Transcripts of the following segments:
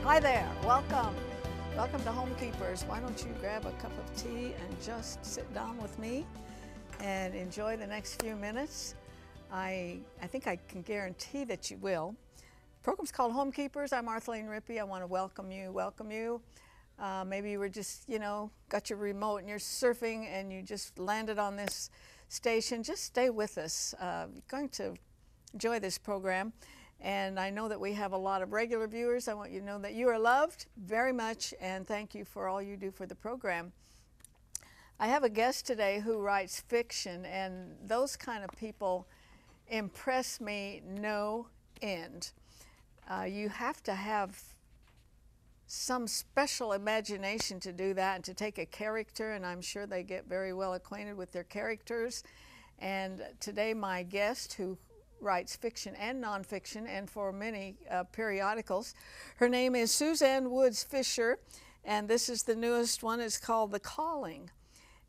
Hi there, welcome. Welcome to Homekeepers. Why don't you grab a cup of tea and just sit down with me and enjoy the next few minutes. I think I can guarantee that you will. The program's called Homekeepers. I'm Arthelene Rippy. I want to welcome you. Maybe you were just, got your remote and you're surfing and you just landed on this station. Just stay with us. You're going to enjoy this program. And I know that we have a lot of regular viewers. I want you to know that you are loved very much, and thank you for all you do for the program. I have a guest today who writes fiction, and those kind of people impress me no end. You have to have some special imagination to do that and to take a character, and I'm sure they get very well acquainted with their characters. And today my guest, who writes fiction and nonfiction and for many periodicals. Her name is Suzanne Woods Fisher, and this is the newest one. It's called The Calling,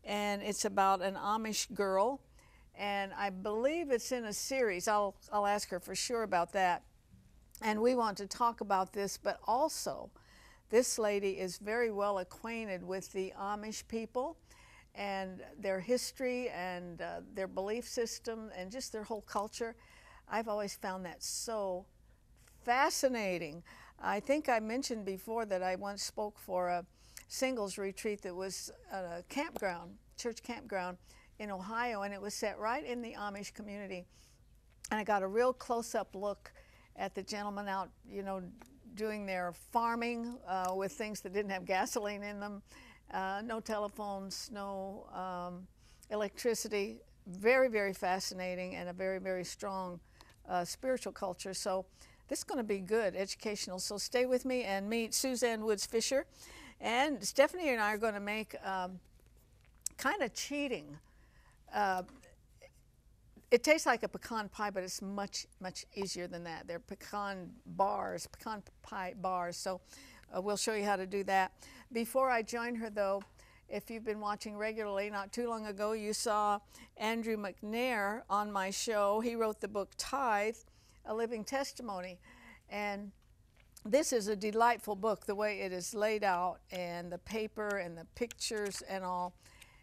and it's about an Amish girl, and I believe it's in a series. I'll ask her for sure about that. And we want to talk about this, but also this lady is very well acquainted with the Amish people and their history and their belief system and just their whole culture. I've always found that so fascinating. I think I mentioned before that I once spoke for a singles retreat that was at a campground, church campground in Ohio, and it was set right in the Amish community. And I got a real close-up look at the gentlemen out, doing their farming with things that didn't have gasoline in them, no telephones, no electricity. Very, very fascinating, and a very, very strong spiritual culture. So this is going to be good, educational. So stay with me and meet Suzanne Woods Fisher. And Stephanie and I are going to make kind of cheating. It tastes like a pecan pie, but it's much, much easier than that. They're pecan pie bars. So we'll show you how to do that. Before I join her, though, if you've been watching regularly, not too long ago, you saw Andrew McNair on my show. He wrote the book Tithe, A Living Testimony. And this is a delightful book, the way it is laid out, and the paper and the pictures and all.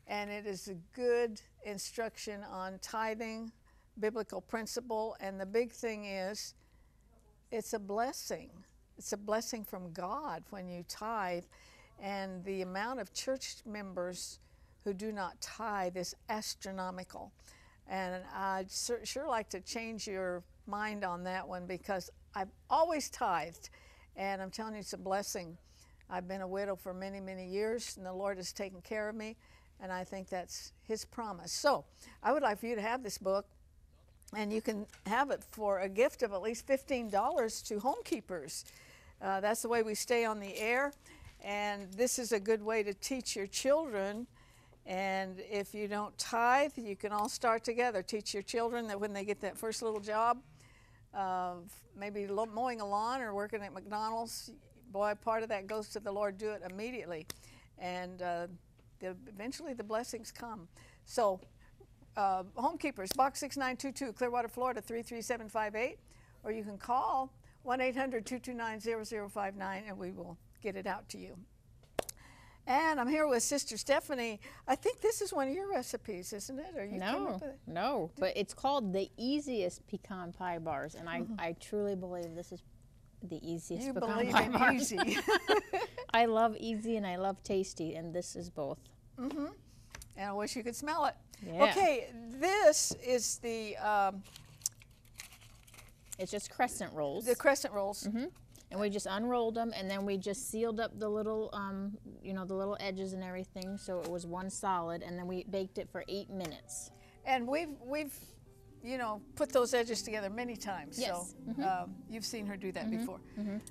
And it is a good instruction on tithing, biblical principle. And the big thing is, it's a blessing. It's a blessing from God when you tithe. And the amount of church members who do not tithe is astronomical. And I'd sure like to change your mind on that one, because I've always tithed, and I'm telling you, it's a blessing. I've been a widow for many, many years, and the Lord has taken care of me, and I think that's His promise. So I would like for you to have this book, and you can have it for a gift of at least $15 to Homekeepers. That's the way we stay on the air. And this is a good way to teach your children. And if you don't tithe, you can all start together. Teach your children that when they get that first little job, maybe mowing a lawn or working at McDonald's, boy, part of that goes to the Lord. Do it immediately. And eventually the blessings come. So Homekeepers, Box 6922, Clearwater, Florida, 33758. Or you can call 1-800-229-0059, and we will get it out to you. And I'm here with Sister Stephanie. I think this is one of your recipes, isn't it? Or you came up with it? No, but it's called the easiest pecan pie bars, and I truly believe this is the easiest pecan pie bars. You believe in easy. I love easy and I love tasty, and this is both. And I wish you could smell it. Yeah. Okay, this is the it's just crescent rolls. The crescent rolls. And we just unrolled them, and then we just sealed up the little, the little edges and everything, so it was one solid, and then we baked it for 8 minutes. And we've put those edges together many times. Yes. So you've seen her do that before.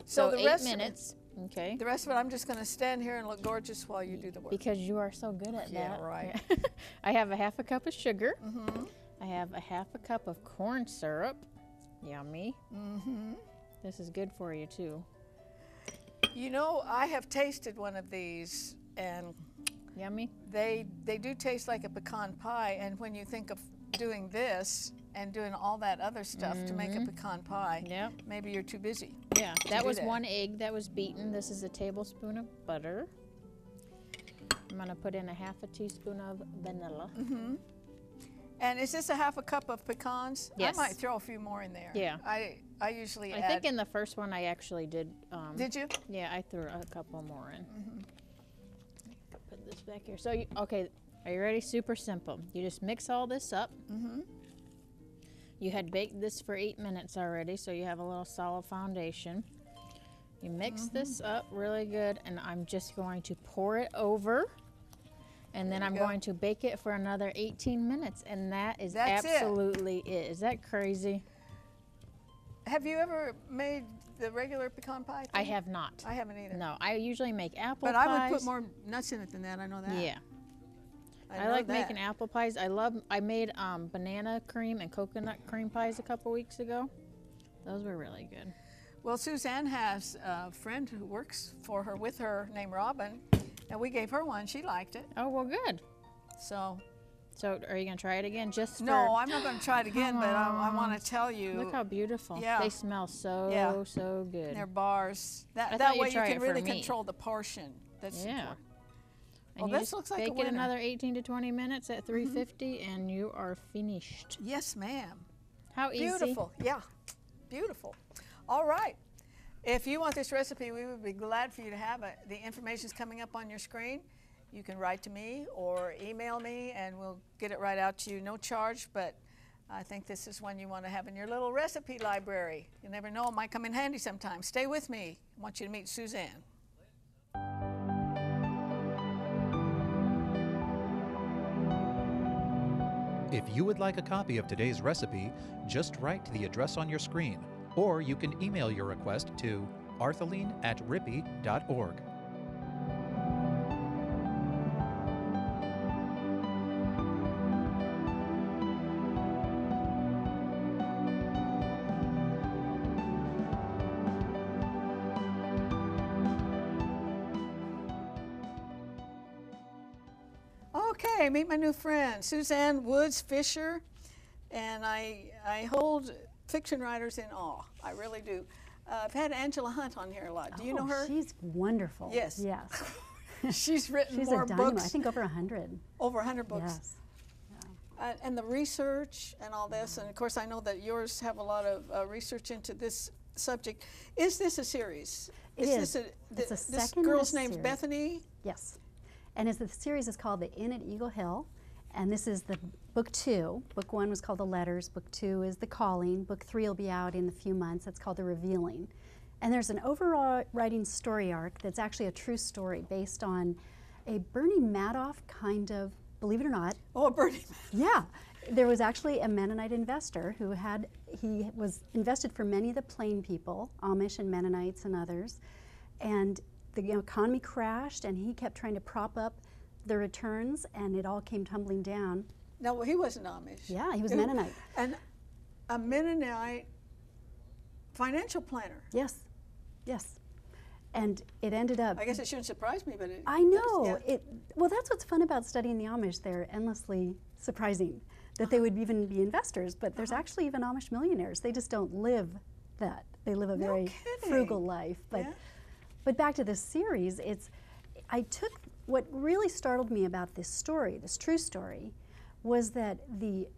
So the 8 rest minutes. Okay. The rest of it, I'm just going to stand here and look gorgeous while you do the work. Because you are so good at that. Yeah, right. I have a half a cup of sugar. I have a half a cup of corn syrup. Yummy. This is good for you, too. I have tasted one of these, and yummy. They do taste like a pecan pie, and when you think of doing this and doing all that other stuff to make a pecan pie, maybe you're too busy. Yeah, that was 1 egg that was beaten. This is a tablespoon of butter. I'm going to put in a half a teaspoon of vanilla. Mm-hmm. And is this a half a cup of pecans? Yes. I might throw a few more in there. Yeah. I usually add. I think in the first one I actually did. Did you? Yeah, I threw a couple more in. Mm-hmm. Put this back here. So, okay, are you ready? Super simple. You just mix all this up. Mm-hmm. You had baked this for 8 minutes already, so you have a little solid foundation. You mix this up really good, and I'm just going to pour it over. And then I'm going to bake it for another 18 minutes, and that's absolutely it. Is that crazy? Have you ever made the regular pecan pie thing? I have not. I haven't either. No, I usually make apple pies. But I would put more nuts in it than that, I know that. Yeah. I like making apple pies. I made banana cream and coconut cream pies a couple weeks ago. Those were really good. Well, Suzanne has a friend who works for her with her named Robin, and we gave her one. She liked it. Oh, well, good. So are you going to try it again? No, I'm not going to try it again, but I want to tell you. Look how beautiful. Yeah. They smell so good. They're bars. That way you can really control the portion. That's important. And well, this looks like a winner. Bake it another 18 to 20 minutes at 350, and you are finished. Yes, ma'am. How easy. Beautiful. Yeah, beautiful. All right. If you want this recipe, we would be glad for you to have it. The information is coming up on your screen. You can write to me or email me, and we'll get it right out to you. No charge, but I think this is one you want to have in your little recipe library. You never know, it might come in handy sometime. Stay with me. I want you to meet Suzanne. If you would like a copy of today's recipe, just write to the address on your screen, or you can email your request to arthelene@rippy.org. Okay, meet my new friend, Suzanne Woods Fisher, and I hold fiction writers in awe. I really do. I've had Angela Hunt on here a lot. Do you know her? She's wonderful. Yes. Yes. She's written She's more a dynamo. books. I think over 100. Over 100 books. Yes. And the research and all this, and of course I know that yours have a lot of research into this subject. Is this a series? It is. This a second girl's in a name's series. Bethany? Yes. And the series is called The Inn at Eagle Hill, and this is the book 2. Book 1 was called The Letters. Book 2 is The Calling. Book 3 will be out in a few months. It's called The Revealing. And there's an overriding story arc that's actually a true story based on a Bernie Madoff kind of, believe it or not. Oh, a Bernie. Yeah. There was actually a Mennonite investor who he was invested for many of the plain people, Amish and Mennonites and others, and the economy crashed, and he kept trying to prop up the returns, and it all came tumbling down. No, he wasn't Amish. Yeah, he was Mennonite. And a Mennonite financial planner. Yes, yes. And it ended up. I guess it shouldn't surprise me, but it I know. does, yeah. Well, that's what's fun about studying the Amish. They're endlessly surprising that they would even be investors, but there's actually even Amish millionaires. They just don't live that. They live a very frugal life. But back to this series, I took what really startled me about this story, this true story, was that the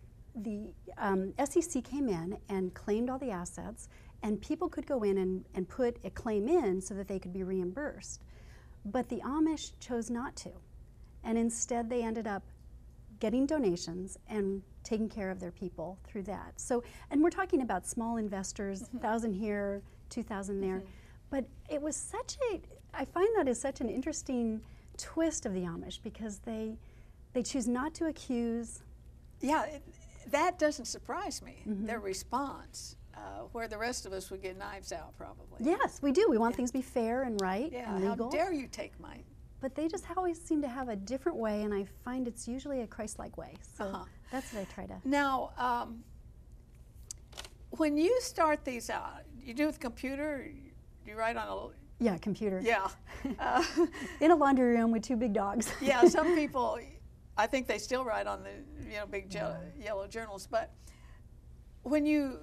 SEC came in and claimed all the assets, and people could go in and put a claim in so that they could be reimbursed. But the Amish chose not to, and instead they ended up getting donations and taking care of their people through that. So, and we're talking about small investors, 1,000 here, 2,000 there. But it was I find that is such an interesting twist of the Amish, because they choose not to accuse. Yeah, that doesn't surprise me, their response, where the rest of us would get knives out probably. Yes, we do. We want things to be fair and right and legal. How dare you take mine? But they just always seem to have a different way, and I find it's usually a Christ-like way. So that's what I try to. Now, when you start these out, you do it with the computer, you write on a... Yeah, computer. Yeah. In a laundry room with 2 big dogs. Yeah, some people, I think they still write on the big yellow journals, but when you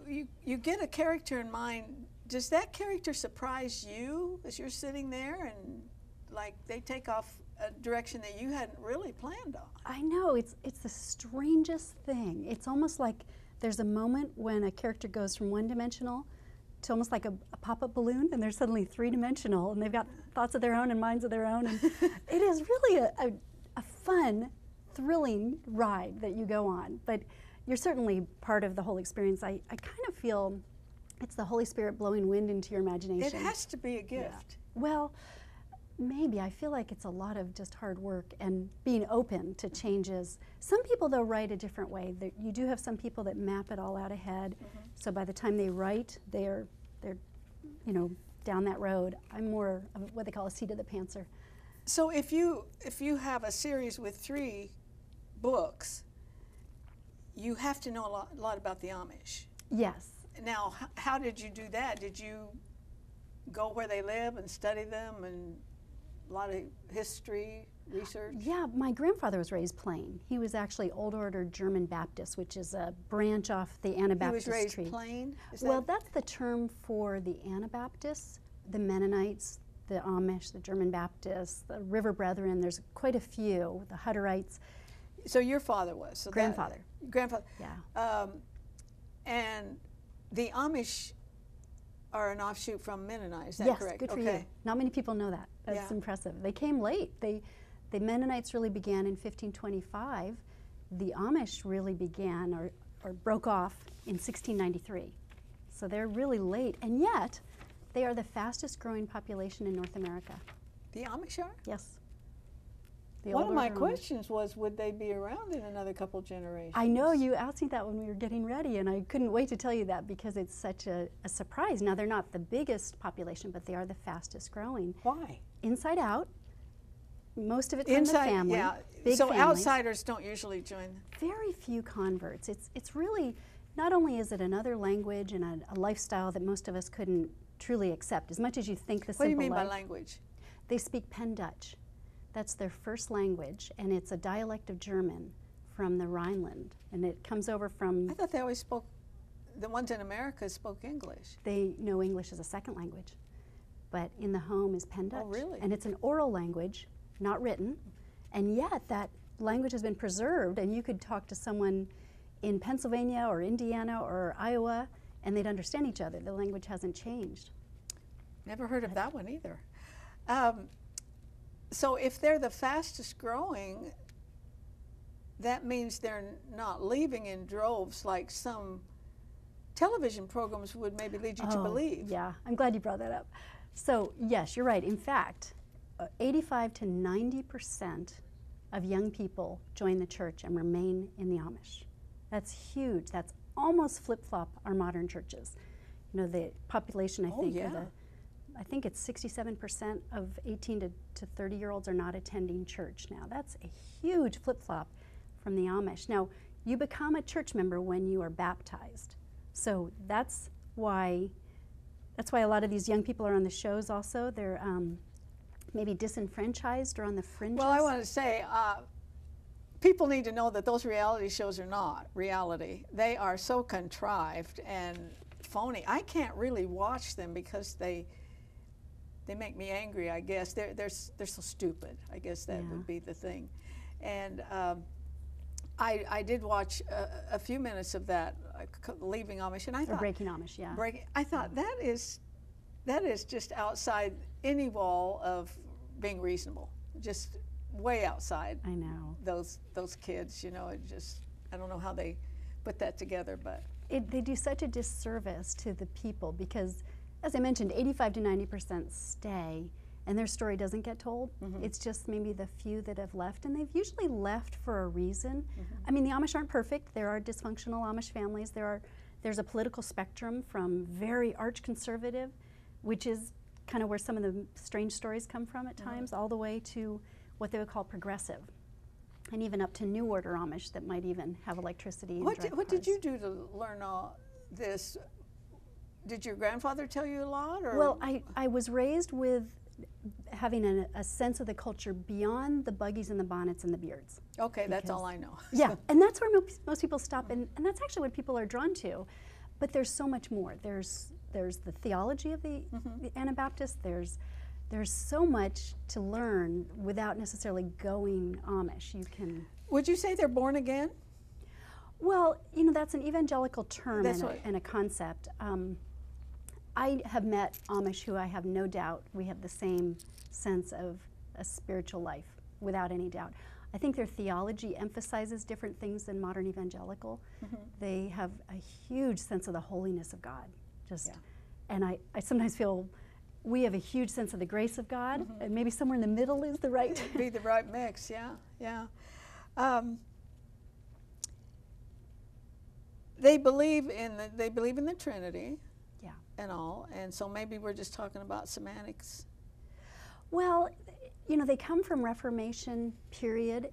get a character in mind, does that character surprise you as you're sitting there and like they take off a direction that you hadn't really planned on? I know, it's the strangest thing. It's almost like there's a moment when a character goes from one-dimensional to almost like a pop-up balloon, and they're suddenly three-dimensional, and they've got thoughts of their own and minds of their own. And it is really a fun, thrilling ride that you go on. But you're certainly part of the whole experience. I kind of feel it's the Holy Spirit blowing wind into your imagination. It has to be a gift. Yeah. Well, maybe. I feel like it's a lot of just hard work and being open to changes. Some people, though, write a different way. You do have some people that map it all out ahead. So by the time they write, they're down that road. I'm more of what they call a seat of the pantser. So if you have a series with 3 books, you have to know a lot about the Amish. Yes. Now, how did you do that? Did you go where they live and study them and a lot of history, research? Yeah, my grandfather was raised plain. He was actually Old Order German Baptist, which is a branch off the Anabaptist tree. He was raised plain? Well, that's the term for the Anabaptists, the Mennonites, the Amish, the German Baptists, the River Brethren. There's quite a few, the Hutterites. So your father was? So grandfather. Grandfather. Yeah. And the Amish are an offshoot from Mennonite, is that yes, correct? Good for you. Not many people know that. That's impressive. They came late. The Mennonites really began in 1525. The Amish really began or broke off in 1693. So they're really late, and yet they are the fastest growing population in North America. The Amish are? Yes. One of my questions was, would they be around in another couple generations? I know, you asked me that when we were getting ready, and I couldn't wait to tell you that because it's such a surprise. Now, they're not the biggest population, but they are the fastest growing. Why? Inside out. Most of it's from the family. Yeah. Big so families. Outsiders don't usually join. Very few converts. It's really, not only is it another language and a lifestyle that most of us couldn't truly accept, as much as you think the simple life. What do you mean by language? They speak Pen Dutch. That's their first language, and it's a dialect of German from the Rhineland, and it comes over from... I thought they always spoke, the ones in America spoke English. They know English as a second language, but in the home is Pen Dutch. Oh, really? And it's an oral language, not written, and yet that language has been preserved, and you could talk to someone in Pennsylvania or Indiana or Iowa, and they'd understand each other. The language hasn't changed. Never heard of that one either. So if they're the fastest growing, that means they're not leaving in droves like some television programs would maybe lead you to believe. Yeah, I'm glad you brought that up. So yes, you're right. In fact, 85 to 90% of young people join the church and remain in the Amish. That's huge. That's almost flip-flop our modern churches. You know, the population, I think it's 67% of 18 to 30-year-olds are not attending church now. That's a huge flip-flop from the Amish. Now, you become a church member when you are baptized. So that's why a lot of these young people are on the shows also. They're maybe disenfranchised or on the fringes. Well, I want to say, people need to know that those reality shows are not reality. They are so contrived and phony. I can't really watch them because they make me angry, I guess. They're so stupid. I guess that would be the thing. And I did watch a few minutes of that, Leaving Amish, and I thought... Breaking Amish, yeah. I thought that is just outside any wall of being reasonable. Just way outside. I know. Those kids, you know, I don't know how they put that together, but... They do such a disservice to the people because, as I mentioned, 85 to 90% stay, and their story doesn't get told. It's just maybe the few that have left, and they've usually left for a reason. I mean, the Amish aren't perfect. There are dysfunctional Amish families. There's a political spectrum from very arch-conservative, which is kind of where some of the strange stories come from at times, all the way to what they would call progressive, and even up to New Order Amish that might even have electricity and drive What cars. did you do to learn all this? Did your grandfather tell you a lot? Or? Well, I was raised with having a sense of the culture beyond the buggies and the bonnets and the beards. Okay, that's all I know. Yeah, and that's where most people stop, and that's actually what people are drawn to. But there's so much more. There's the theology of the Anabaptists. There's so much to learn without necessarily going Amish. You can. Would you say they're born again? Well, you know, that's an evangelical term and a concept. I have met Amish who I have no doubt we have the same sense of a spiritual life, without any doubt. I think their theology emphasizes different things than modern evangelical. They have a huge sense of the holiness of God. And I sometimes feel we have a huge sense of the grace of God, and maybe somewhere in the middle is the right. Be the right mix, yeah. They believe in the Trinity, and all, and so maybe we're just talking about semantics. Well, you know, they come from Reformation period.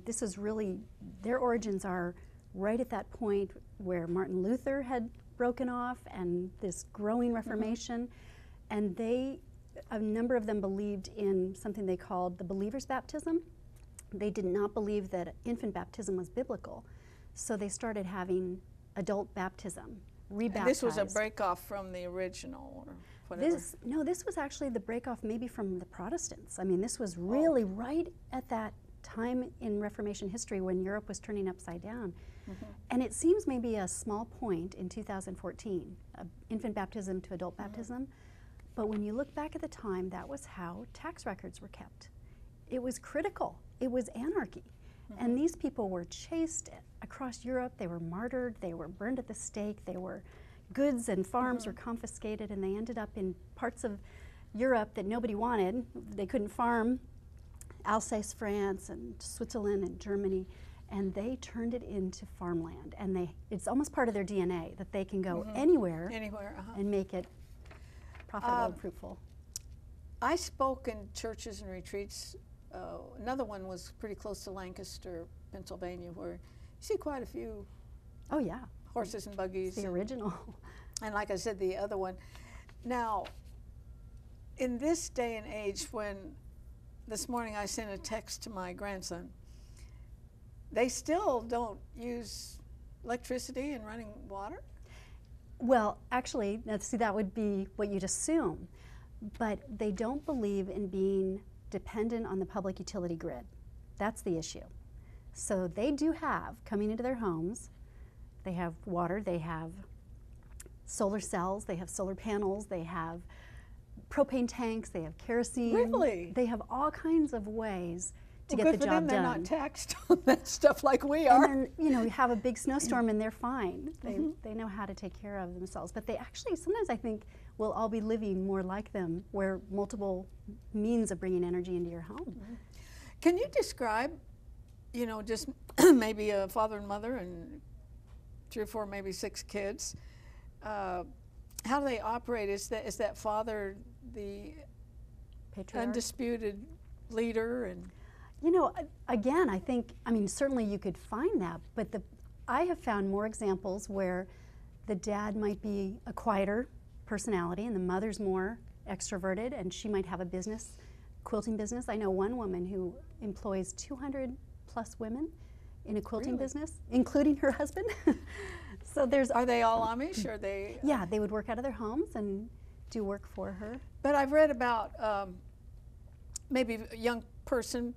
This is really, their origins are right at that point where Martin Luther had broken off and this growing Reformation, and a number of them believed in something they called the believer's baptism. They did not believe that infant baptism was biblical, so they started having adult baptism, rebaptized. And this was a break-off from the original, or whatever? This was actually the break-off maybe from the Protestants. I mean, this was really right at that time in Reformation history when Europe was turning upside down. And it seems maybe a small point in 2014, infant baptism to adult baptism. But when you look back at the time, that was how tax records were kept. It was critical. It was anarchy. And these people were chased across Europe. They were martyred. They were burned at the stake. Goods and farms were confiscated, and they ended up in parts of Europe that nobody wanted. They couldn't farm. Alsace, France, and Switzerland, and Germany, and they turned it into farmland. And it's almost part of their DNA that they can go anywhere and make it profitable and fruitful. I spoke in churches and retreats. Another one was pretty close to Lancaster, Pennsylvania, where you see quite a few horses and buggies. It's the original. And like I said, the other one. Now, in this day and age, when this morning I sent a text to my grandson, they still don't use electricity and running water? Well, actually, see, that would be what you'd assume. But they don't believe in being dependent on the public utility grid. That's the issue. So they do have, coming into their homes, they have water, they have solar cells, they have solar panels, they have propane tanks, they have kerosene. Really? They have all kinds of ways to get the job done. They're not taxed on that stuff like we are. And then, you know, you have a big snowstorm and they're fine. They know how to take care of themselves. But they actually, sometimes I think, we'll all be living more like them, where multiple means of bringing energy into your home. Can you describe, you know, just maybe a father and mother and 3 or 4, maybe 6 kids, how do they operate? Is that father the Patriarch? Undisputed leader? And you know, again, I mean, certainly you could find that, but I have found more examples where the dad might be a quieter personality and the mother's more extroverted, and she might have a business, quilting business. I know one woman who employs 200 plus women in a quilting business, including her husband. So are they all Amish? Or they? Yeah, they would work out of their homes and do work for her. But I've read about maybe a young person,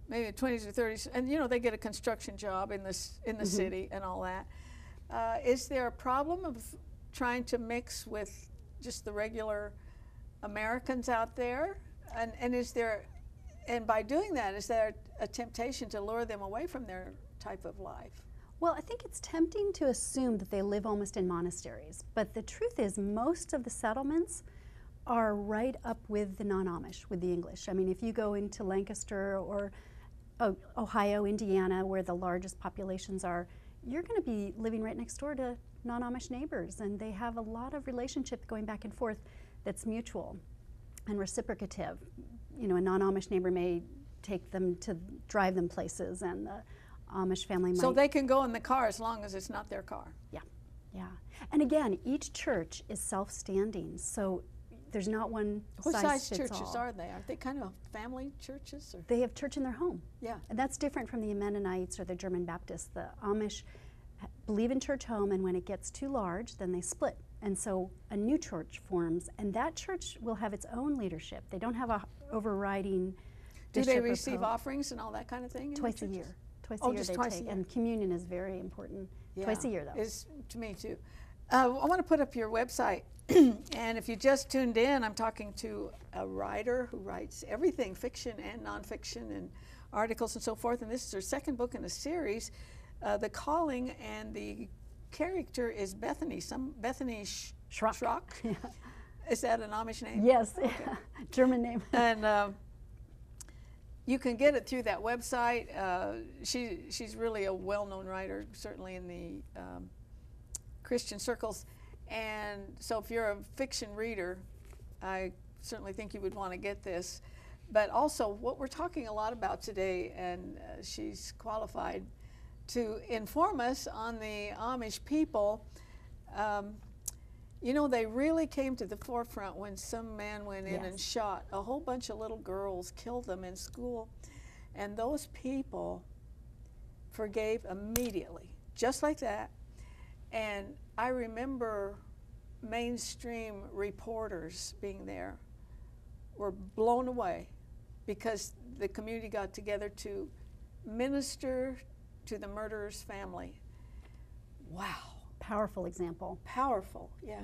maybe 20s or 30s, and you know, they get a construction job in the city and all that. Is there a problem of trying to mix with just the regular Americans out there? And by doing that, is there a temptation to lure them away from their type of life? Well, I think it's tempting to assume that they live almost in monasteries, but the truth is most of the settlements are right up with the non-Amish, with the English. I mean, if you go into Lancaster or Ohio, Indiana, where the largest populations are, you're going to be living right next door to non-Amish neighbors, and they have a lot of relationship going back and forth that's mutual and reciprocative. You know, a non-Amish neighbor may take them to drive them places, and the Amish family might. So they can go in the car as long as it's not their car. Yeah. And again, each church is self-standing, so there's not one What size fits churches all. are they? Are they kind of family churches? Or? They have church in their home. Yeah. And that's different from the Mennonites or the German Baptists. The Amish believe in church home, and when it gets too large, then they split. And so a new church forms, and that church will have its own leadership. They don't have a overriding Do bishop they or receive pope. offerings and all that kind of thing? in the Twice a churches? year. Twice Oh, a year just they twice a take. year. And communion is very important. Twice a year, though. Is to me too. I want to put up your website, and if you just tuned in, I'm talking to a writer who writes everything, fiction and nonfiction, and articles and so forth. And this is her second book in a series, The Calling, and the character is Bethany. Bethany Schrock. Yeah. Is that an Amish name? Yes, Okay. German name. And you can get it through that website. She's really a well-known writer, certainly in the Christian circles. And so if you're a fiction reader, I certainly think you would want to get this. But also what we're talking a lot about today, and she's qualified to inform us on the Amish people. You know, they really came to the forefront when some man went in and shot a whole bunch of little girls, killed them in school. And those people forgave immediately, just like that. And I remember mainstream reporters being there were blown away because the community got together to minister to the murderer's family. Wow. Powerful example. Powerful, yeah.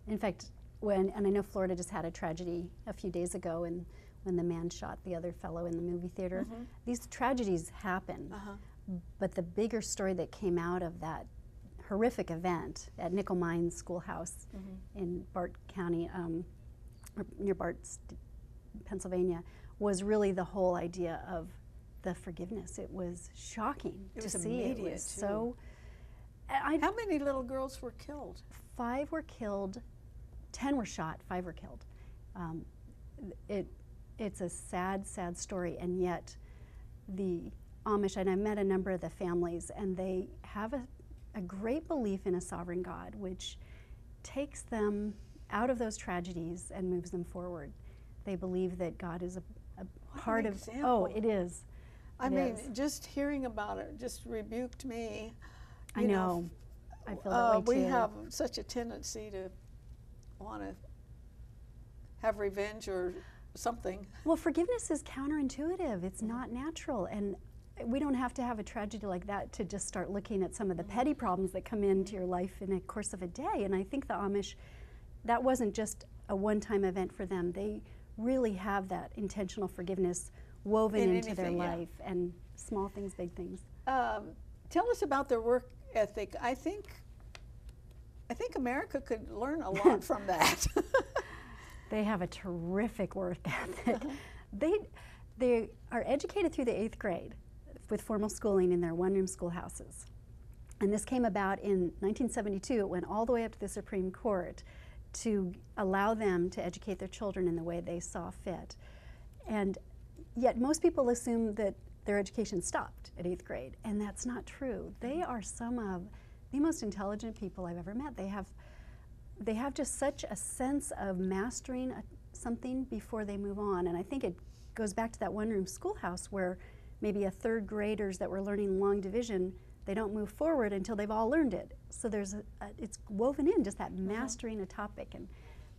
In fact, and I know Florida just had a tragedy a few days ago, and when the man shot the other fellow in the movie theater. These tragedies happen, but the bigger story that came out of that horrific event at Nickel Mines Schoolhouse in Bart County, near Bart, Pennsylvania, was really the whole idea of the forgiveness. It was shocking to see. It was so. How many little girls were killed? 5 were killed, 10 were shot, 5 were killed. It's a sad, sad story, and yet the Amish, and I met a number of the families, and they have a great belief in a sovereign God, which takes them out of those tragedies and moves them forward. They believe that God is a part of. Example. Oh, it is. I mean, just hearing about it just rebuked me. I know. I feel that way too. We have such a tendency to want to have revenge or something. Well, forgiveness is counterintuitive. It's not natural, and we don't have to have a tragedy like that to just start looking at some of the petty problems that come into your life in the course of a day. And I think the Amish, that wasn't just a one-time event for them. They really have that intentional forgiveness woven into their life, and small things, big things. Tell us about their work ethic. I think America could learn a lot from that. They have a terrific work ethic. They are educated through the 8th grade with formal schooling in their one-room schoolhouses. And this came about in 1972. It went all the way up to the Supreme Court to allow them to educate their children in the way they saw fit. And yet most people assume that their education stopped at 8th grade, and that's not true. They are some of the most intelligent people I've ever met. They have just such a sense of mastering something before they move on, and I think it goes back to that one-room schoolhouse where maybe a 3rd graders that were learning long division, they don't move forward until they've all learned it. So there's it's woven in, just that mastering a topic and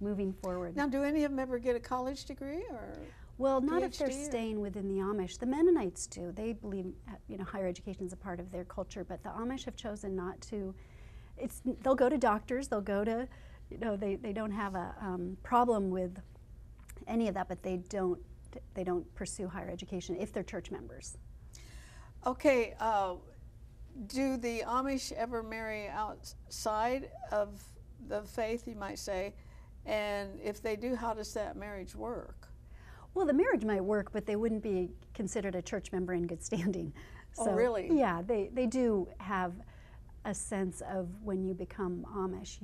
moving forward. Now, do any of them ever get a college degree or? Well, not PhD if they're staying within the Amish. The Mennonites do. They believe, higher education is a part of their culture, but the Amish have chosen not to. They'll go to doctors. They'll go to, they don't have a problem with any of that, but they don't pursue higher education if they're church members. Okay. Do the Amish ever marry outside of the faith, you might say? And if they do, how does that marriage work? Well, the marriage might work, but they wouldn't be considered a church member in good standing. So, oh, really? Yeah, they do have a sense of when you become Amish,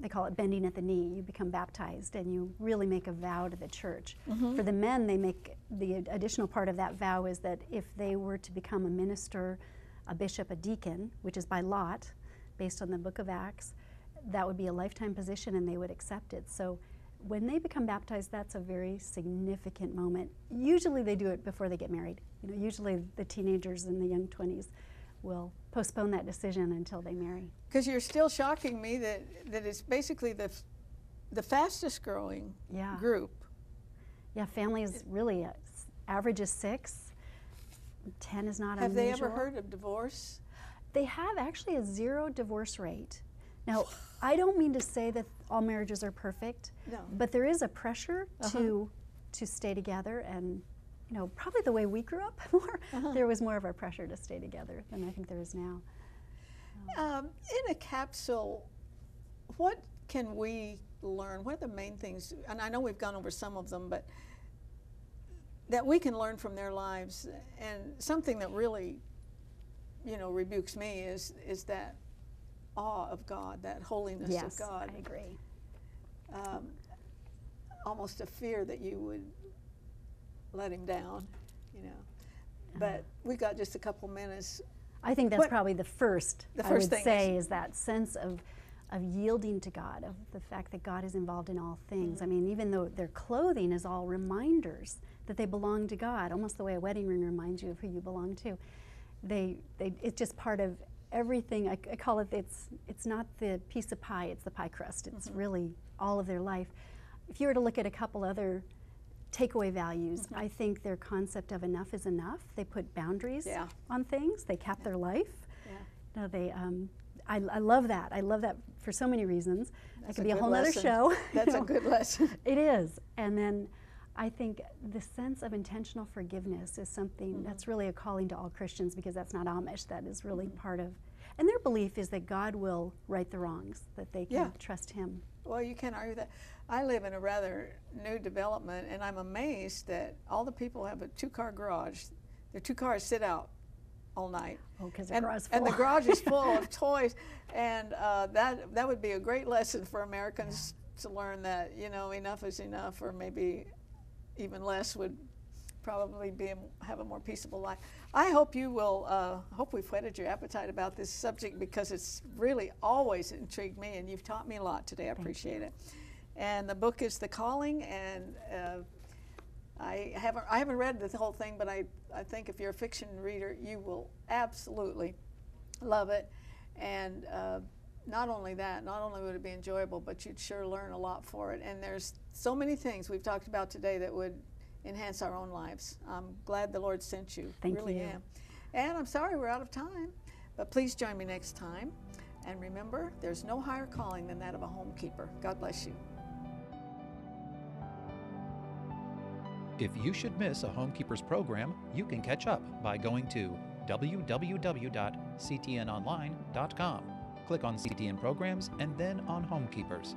they call it bending at the knee. You become baptized and you really make a vow to the church. For the men, they make the additional part of that vow is that if they were to become a minister, a bishop, a deacon, which is by lot, based on the book of Acts, that would be a lifetime position and they would accept it. So when they become baptized, that's a very significant moment. Usually they do it before they get married. Usually the teenagers in the young 20s will postpone that decision until they marry. Because you're still shocking me that it's basically the fastest growing Yeah. group. Yeah, families really, average is 6. 10 is not unusual. Have they ever heard of divorce? They have actually a 0 divorce rate. Now, I don't mean to say that all marriages are perfect, No. but there is a pressure to stay together, and you know, probably the way we grew up more, there was more of a pressure to stay together than I think there is now. In a capsule, what can we learn? What are the main things? And I know we've gone over some of them, but that we can learn from their lives. And something that really, you know, rebukes me is that awe of God, that holiness of God. Yes, I agree. Almost a fear that you would let him down, you know. But we got just a couple minutes. I think that's probably the first I would thing say is that sense of yielding to God, of the fact that God is involved in all things. I mean, even though their clothing is all reminders that they belong to God, almost the way a wedding ring reminds you of who you belong to. It's just part of everything. I call it, it's not the piece of pie, it's the pie crust. It's really all of their life. If you were to look at a couple other takeaway values, I think their concept of enough is enough. They put boundaries on things. They cap their life. No, I love that. I love that for so many reasons. That could be a whole other show. That's a good lesson. It is. And then I think the sense of intentional forgiveness is something that's really a calling to all Christians, because that's not Amish. That is really part of, and their belief is that God will right the wrongs, that they can trust Him. Well, you can't argue that. I live in a rather new development, and I'm amazed that all the people have a 2-car garage. Their 2 cars sit out all night. Oh, because the garage is full. And the garage is full of toys. And that would be a great lesson for Americans to learn that, you know, enough is enough, or maybe even less would probably have a more peaceable life. I hope you will, hope we've whetted your appetite about this subject, because it's really always intrigued me, and you've taught me a lot today. I appreciate it. And the book is The Calling, and I haven't read the whole thing, but I think if you're a fiction reader, you will absolutely love it. And not only that, not only would it be enjoyable, but you'd sure learn a lot for it. And there's so many things we've talked about today that would enhance our own lives. I'm glad the Lord sent you. Thank really you. am. And I'm sorry we're out of time, but please join me next time. And remember, there's no higher calling than that of a homekeeper. God bless you. If you should miss a Homekeepers program, you can catch up by going to www.ctnonline.com. Click on CTN Programs and then on Homekeepers.